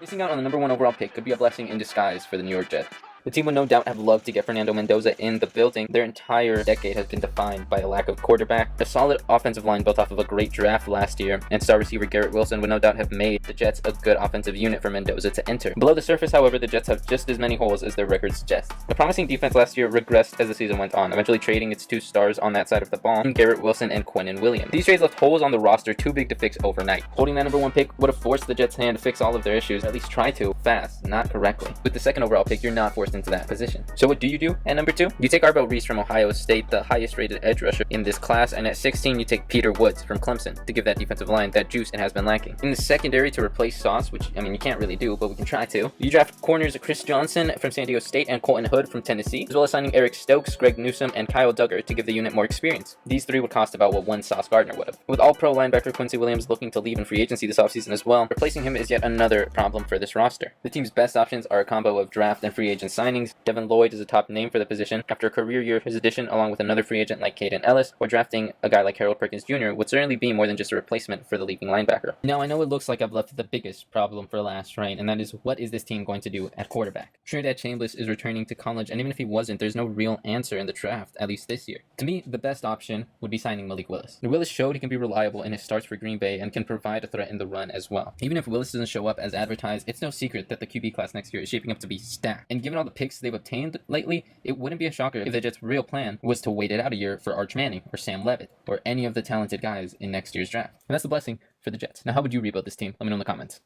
Missing out on the #1 overall pick could be a blessing in disguise for the New York Jets. The team would no doubt have loved to get Fernando Mendoza in the building. Their entire decade has been defined by a lack of quarterback. A solid offensive line built off of a great draft last year, and star receiver Garrett Wilson would no doubt have made the Jets a good offensive unit for Mendoza to enter. Below the surface, however, the Jets have just as many holes as their record suggests. The promising defense last year regressed as the season went on, eventually trading its two stars on that side of the ball, Garrett Wilson and Quinnen Williams. These trades left holes on the roster too big to fix overnight. Holding that #1 pick would have forced the Jets' hand to fix all of their issues, or at least try to, fast, not correctly. With the second overall pick, you're not forced into that position. So what do you do at #2? You take Arbo Reese from Ohio State, the highest rated edge rusher in this class, and at 16 you take Peter Woods from Clemson to give that defensive line that juice it has been lacking. In the secondary, to replace Sauce, which I mean you can't really do, but we can try to, you draft corners Chris Johnson from San Diego State and Colton Hood from Tennessee, as well as signing Eric Stokes, Greg Newsome, and Kyle Duggar to give the unit more experience. These three would cost about what one Sauce Gardner would have. With all-pro linebacker Quincy Williams looking to leave in free agency this offseason as well, replacing him is yet another problem for this roster. The team's best options are a combo of draft and free agent signings. Devin Lloyd is a top name for the position. After a career year, his addition, along with another free agent like Caden Ellis, or drafting a guy like Harold Perkins Jr., would certainly be more than just a replacement for the leaving linebacker. Now, I know it looks like I've left the biggest problem for last, right? And that is, what is this team going to do at quarterback? Trinidad Chambliss is returning to college, and even if he wasn't, there's no real answer in the draft, at least this year. To me, the best option would be signing Malik Willis. Willis showed he can be reliable in his starts for Green Bay and can provide a threat in the run as well. Even if Willis doesn't show up as advertised, it's no secret that the QB class next year is shaping up to be stacked. And given all the picks they've obtained lately, it wouldn't be a shocker if the Jets' real plan was to wait it out a year for Arch Manning or Sam Levitt or any of the talented guys in next year's draft. And that's the blessing for the Jets. Now, how would you rebuild this team? Let me know in the comments.